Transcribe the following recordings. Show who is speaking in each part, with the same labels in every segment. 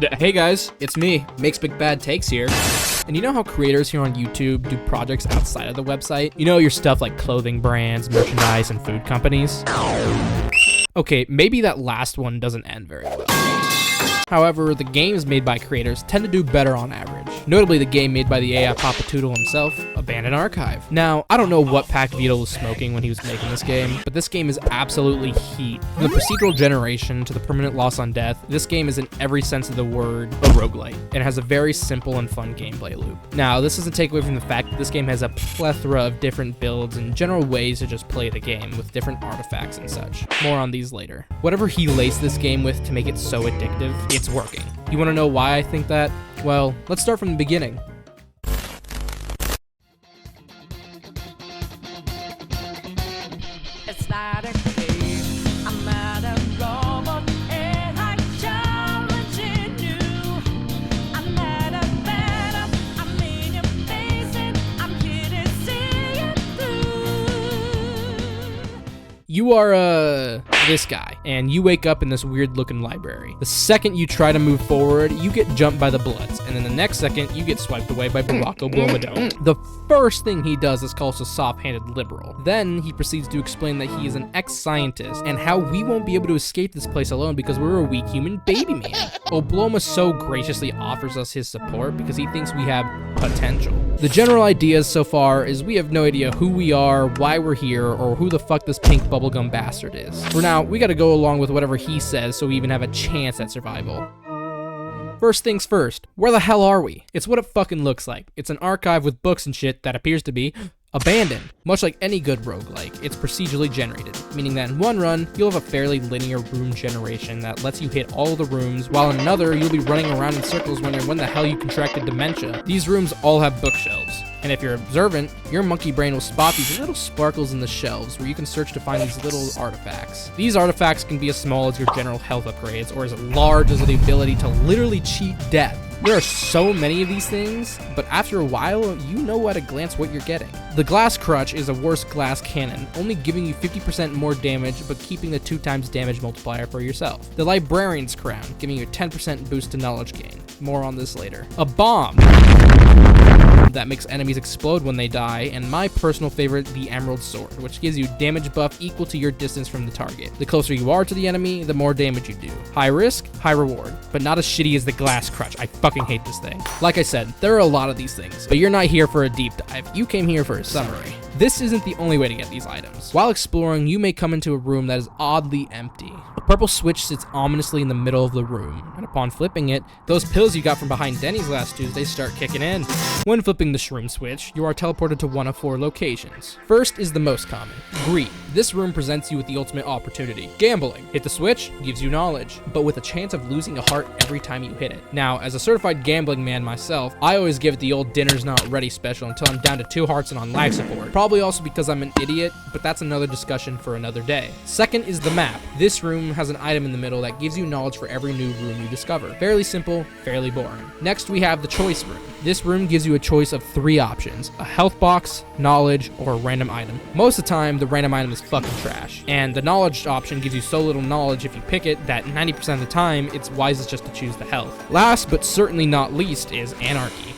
Speaker 1: Hey guys, it's me, Makes Big Bad Takes here. And you know how creators here on YouTube do projects outside of the website? You know, your stuff like clothing brands, merchandise, and food companies? Okay, maybe that last one doesn't end very well. However, the games made by creators tend to do better on average. Notably, the game made by the AI Papa Toodle himself, Abandoned Archive. Now, I don't know what Pac Vito was smoking when he was making this game, but this game is absolutely heat. From the procedural generation to the permanent loss on death, this game is in every sense of the word a roguelike, and has a very simple and fun gameplay loop. Now, this doesn't take away from the fact that this game has a plethora of different builds and general ways to just play the game with different artifacts and such. More on these later. Whatever he laced this game with to make it so addictive, it's working. You want to know why I think that? Well, let's start from the beginning.
Speaker 2: It's not a game, I'm not a robot, and I'm challenging you. I'm not a venom, I'm in your face, and I'm here to see it through.
Speaker 1: You are, this guy, and you wake up in this weird looking library. The second you try to move forward, you get jumped by the Bloods, and then the next second, you get swiped away by Barack Obama. The first thing he does is call us a soft-handed liberal. Then he proceeds to explain that he is an ex-scientist, and how we won't be able to escape this place alone because we're a weak human baby man. Obloma so graciously offers us his support because he thinks we have potential. The general idea so far is we have no idea who we are, why we're here, or who the fuck this pink bubblegum bastard is. For now, we gotta go along with whatever he says so we even have a chance at survival. First things first, where the hell are we? It's what it fucking looks like. It's an archive with books and shit that appears to be abandoned. Much like any good roguelike, it's procedurally generated, meaning that in one run, you'll have a fairly linear room generation that lets you hit all the rooms, while in another, you'll be running around in circles wondering when the hell you contracted dementia. These rooms all have bookshelves, and if you're observant, your monkey brain will spot these little sparkles in the shelves where you can search to find these little artifacts. These artifacts can be as small as your general health upgrades, or as large as the ability to literally cheat death. There are so many of these things, but after a while, you know at a glance what you're getting. The glass crutch is a worse glass cannon, only giving you 50% more damage, but keeping the 2x damage multiplier for yourself. The librarian's crown, giving you a 10% boost to knowledge gain. More on this later. A bomb that makes enemies explode when they die, and my personal favorite, the Emerald Sword, which gives you damage buff equal to your distance from the target. The closer you are to the enemy, the more damage you do. High risk, high reward, but not as shitty as the glass crutch. I fucking hate this thing. Like I said, there are a lot of these things, but you're not here for a deep dive. You came here for a summary. This isn't the only way to get these items. While exploring, you may come into a room that is oddly empty. A purple switch sits ominously in the middle of the room, and upon flipping it, those pills you got from behind Denny's last Tuesday start kicking in. When flipping the shroom switch, you are teleported to one of 4 locations. First is the most common, greed. This room presents you with the ultimate opportunity, gambling. Hit the switch, gives you knowledge, but with a chance of losing a heart every time you hit it. Now, as a certified gambling man myself, I always give it the old dinner's not ready special until I'm down to 2 hearts and on life support. Probably also because I'm an idiot, but that's another discussion for another day. Second is the map. This room has an item in the middle that gives you knowledge for every new room you discover. Fairly simple, fairly boring. Next, we have the choice room. This room gives you a choice of 3 options: a health box, knowledge, or a random item. Most of the time, the random item is fucking trash, and the knowledge option gives you so little knowledge if you pick it that 90% of the time, it's wisest just to choose the health. Last, but certainly not least, is anarchy.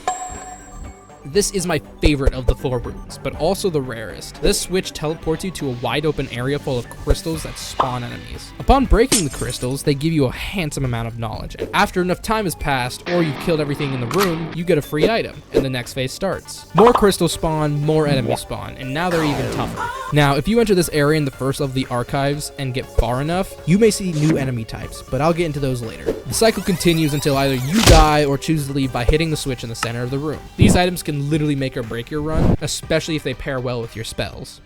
Speaker 1: This is my favorite of the 4 rooms, but also the rarest. This switch teleports you to a wide open area full of crystals that spawn enemies. Upon breaking the crystals, they give you a handsome amount of knowledge, and after enough time has passed, or you've killed everything in the room, you get a free item, and the next phase starts. More crystals spawn, more enemies spawn, and now they're even tougher. Now, if you enter this area in the first of the archives and get far enough, you may see new enemy types, but I'll get into those later. The cycle continues until either you die or choose to leave by hitting the switch in the center of the room. These items can literally make or break your run, especially if they pair well with your spells.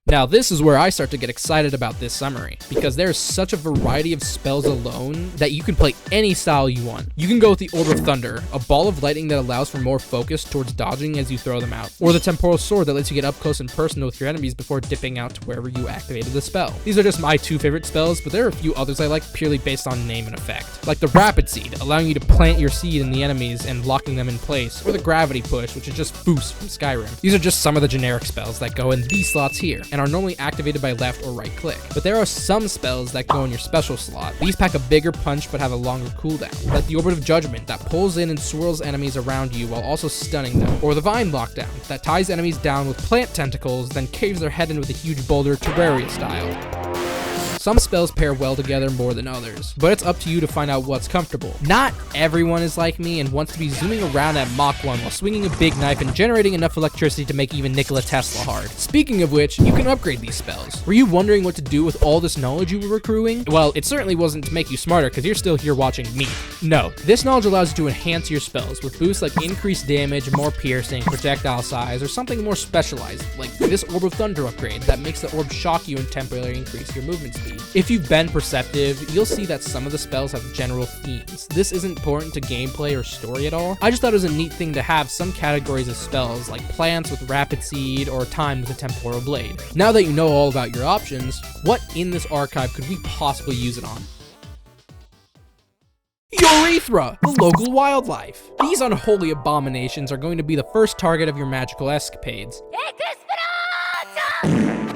Speaker 1: Now this is where I start to get excited about this summary, because there's such a variety of spells alone that you can play any style you want. You can go with the Order of Thunder, a ball of lightning that allows for more focus towards dodging as you throw them out, or the Temporal Sword that lets you get up close and personal with your enemies before dipping out to wherever you activated the spell. These are just my 2 favorite spells, but there are a few others I like purely based on name and effect, like the Rapid Seed, allowing you to plant your seed in the enemies and locking them in place, or the Gravity Push, which is just boost from Skyrim. These are just some of the generic spells that go in these slots here, and and are normally activated by left or right click. But there are some spells that go in your special slot. These pack a bigger punch but have a longer cooldown, like the Orbit of Judgment that pulls in and swirls enemies around you while also stunning them, or the Vine Lockdown that ties enemies down with plant tentacles, then caves their head in with a huge boulder Terraria style. Some spells pair well together more than others, but it's up to you to find out what's comfortable. Not everyone is like me and wants to be zooming around at Mach 1 while swinging a big knife and generating enough electricity to make even Nikola Tesla hard. Speaking of which, you can upgrade these spells. Were you wondering what to do with all this knowledge you were accruing? Well, it certainly wasn't to make you smarter because you're still here watching me. No, this knowledge allows you to enhance your spells with boosts like increased damage, more piercing, projectile size, or something more specialized, like this Orb of Thunder upgrade that makes the orb shock you and temporarily increase your movement speed. If you've been perceptive, you'll see that some of the spells have general themes. This isn't important to gameplay or story at all. I just thought it was a neat thing to have some categories of spells, like plants with Rapid Seed or time with a Temporal Blade. Now that you know all about your options, what in this archive could we possibly use it on? Urethra, the local wildlife. These unholy abominations are going to be the first target of your magical escapades.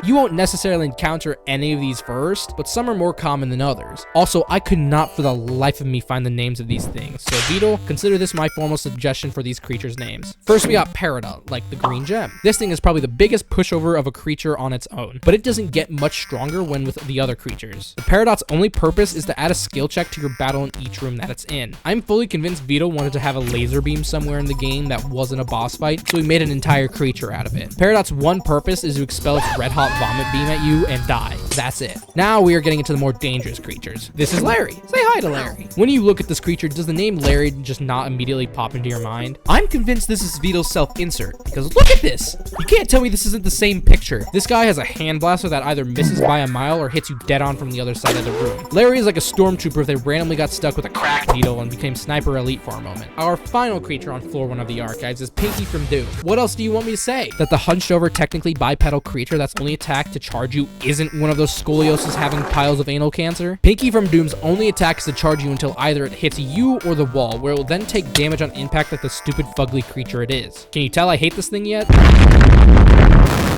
Speaker 1: You won't necessarily encounter any of these first, but some are more common than others. Also, I could not for the life of me find the names of these things, so Beetle, consider this my formal suggestion for these creatures' names. First we got Peridot, like the green gem. This thing is probably the biggest pushover of a creature on its own, but it doesn't get much stronger when with the other creatures. The Peridot's only purpose is to add a skill check to your battle in each room that it's in. I'm fully convinced Beetle wanted to have a laser beam somewhere in the game that wasn't a boss fight, so he made an entire creature out of it. Peridot's one purpose is to expel its red-hot vomit beam at you and die. That's it. Now we are getting into the more dangerous creatures. This is Larry. Say hi to Larry. When you look at this creature, does the name Larry just not immediately pop into your mind? I'm convinced this is Vito's self-insert, because look at this! You can't tell me this isn't the same picture. This guy has a hand blaster that either misses by a mile or hits you dead on from the other side of the room. Larry is like a stormtrooper if they randomly got stuck with a crack needle and became Sniper Elite for a moment. Our final creature on floor 1 of the archives is Pinky from Doom. What else do you want me to say? That the hunched over, technically bipedal creature that's only attacked to charge you isn't one of those scoliosis having piles of anal cancer? Pinky from Doom's only attack is to charge you until either it hits you or the wall, where it will then take damage on impact like the stupid fugly creature it is. Can you tell I hate this thing yet?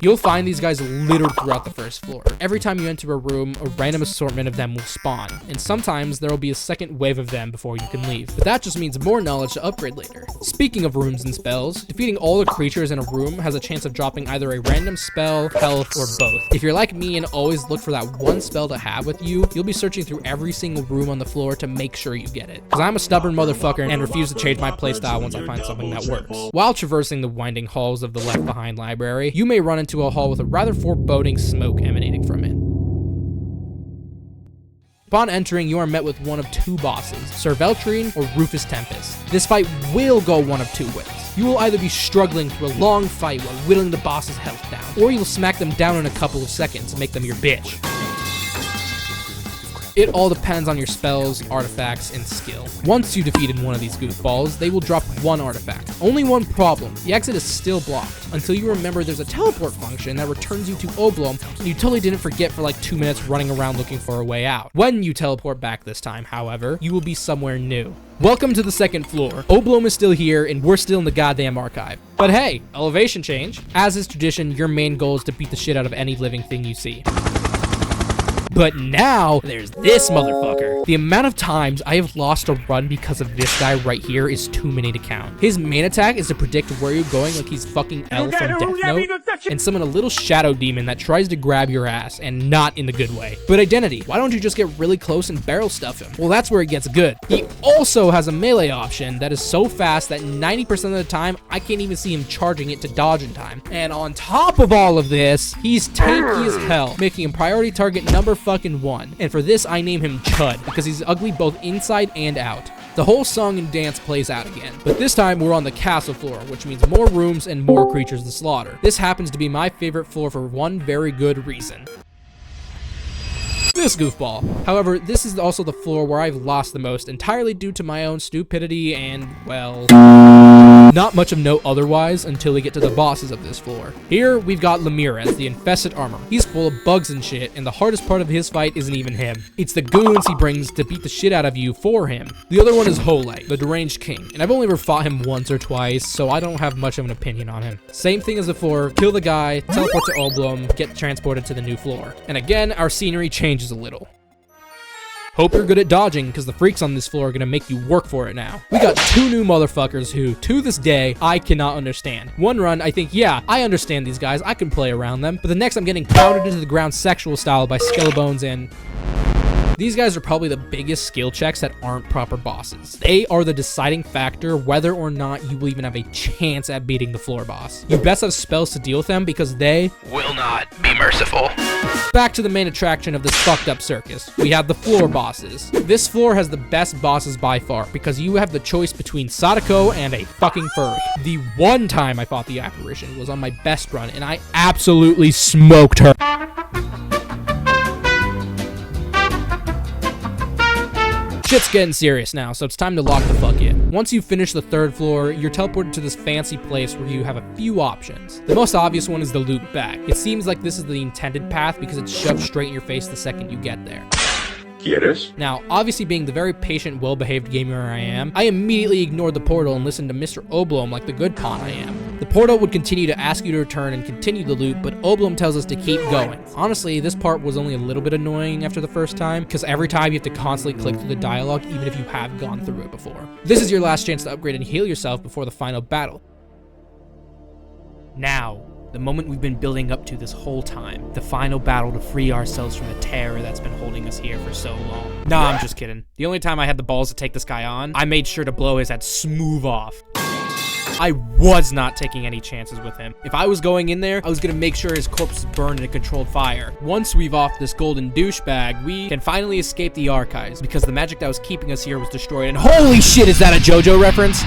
Speaker 1: You'll find these guys littered throughout the first floor. Every time you enter a room, a random assortment of them will spawn, and sometimes there will be a second wave of them before you can leave. But that just means more knowledge to upgrade later. Speaking of rooms and spells, defeating all the creatures in a room has a chance of dropping either a random spell, health, or both. If you're like me and always look for that one spell to have with you, you'll be searching through every single room on the floor to make sure you get it. Because I'm a stubborn motherfucker and refuse to change my playstyle once I find something that works. While traversing the winding halls of the Left Behind library, you may run into a hall with a rather foreboding smoke emanating from it. Upon entering, you are met with one of two bosses, Sir Veltrine or Rufus Tempest. This fight will go one of two ways. You will either be struggling through a long fight while whittling the boss's health down, or you'll smack them down in a couple of seconds and make them your bitch. It all depends on your spells, artifacts, and skill. Once you've defeated one of these goofballs, they will drop one artifact. Only one problem, the exit is still blocked, until you remember there's a teleport function that returns you to Oblom, and you totally didn't forget for like 2 minutes running around looking for a way out. When you teleport back this time, however, you will be somewhere new. Welcome to the second floor. Oblom is still here, and we're still in the goddamn archive. But hey, elevation change. As is tradition, your main goal is to beat the shit out of any living thing you see. But now, there's this motherfucker. The amount of times I have lost a run because of this guy right here is too many to count. His main attack is to predict where you're going like he's fucking L from Death Note, and summon a little shadow demon that tries to grab your ass, and not in the good way. But Identity, why don't you just get really close and barrel stuff him? Well, that's where it gets good. He also has a melee option that is so fast that 90% of the time, I can't even see him charging it to dodge in time. And on top of all of this, he's tanky as hell, making him priority target number fucking 1. And for this, I name him Chud, because he's ugly both inside and out. The whole song and dance plays out again, but this time we're on the castle floor, which means more rooms and more creatures to slaughter. This happens to be my favorite floor for one very good reason. this goofball. However, this is also the floor where I've lost the most, entirely due to my own stupidity and, well, not much of note otherwise until we get to the bosses of this floor. Here, we've got Ramirez, the infested armor. He's full of bugs and shit, and the hardest part of his fight isn't even him. It's the goons he brings to beat the shit out of you for him. The other one is Roguelike, the deranged king, and I've only ever fought him once or twice, so I don't have much of an opinion on him. Same thing as before, kill the guy, teleport to Oblum, get transported to the new floor. And again, our scenery changes a little. Hope you're good at dodging, because the freaks on this floor are gonna make you work for it now. We got 2 new motherfuckers who, to this day, I cannot understand. One run, I think, yeah, I understand these guys, I can play around them, but the next I'm getting pounded into the ground sexual style by Skellbones and... These guys are probably the biggest skill checks that aren't proper bosses. They are the deciding factor whether or not you will even have a chance at beating the floor boss. You best have spells to deal with them because they will not be merciful. Back to the main attraction of this fucked up circus. We have the floor bosses. This floor has the best bosses by far because you have the choice between Sadako and a fucking furry. The one time I fought the apparition was on my best run and I absolutely smoked her. Shit's getting serious now, so it's time to lock the fuck in. Once you finish the 3rd floor, you're teleported to this fancy place where you have a few options. The most obvious one is the loop back. It seems like this is the intended path because it's shoved straight in your face the second you get there.
Speaker 3: ¿Quieres?
Speaker 1: Now, obviously being the very patient, well-behaved gamer I am, I immediately ignored the portal and listened to Mr. Oblom like the good pawn I am. The portal would continue to ask you to return and continue the loop, but Oblom tells us to keep going. Honestly, this part was only a little bit annoying after the first time, because every time you have to constantly click through the dialogue even if you have gone through it before. This is your last chance to upgrade and heal yourself before the final battle. Now, the moment we've been building up to this whole time. The final battle to free ourselves from the terror that's been holding us here for so long. Nah, I'm just kidding. The only time I had the balls to take this guy on, I made sure to blow his head smooth off. I was not taking any chances with him. If I was going in there, I was gonna make sure his corpse is burned in a controlled fire. Once we've off this golden douchebag, we can finally escape the archives because the magic that was keeping us here was destroyed. And holy shit, is that a JoJo reference?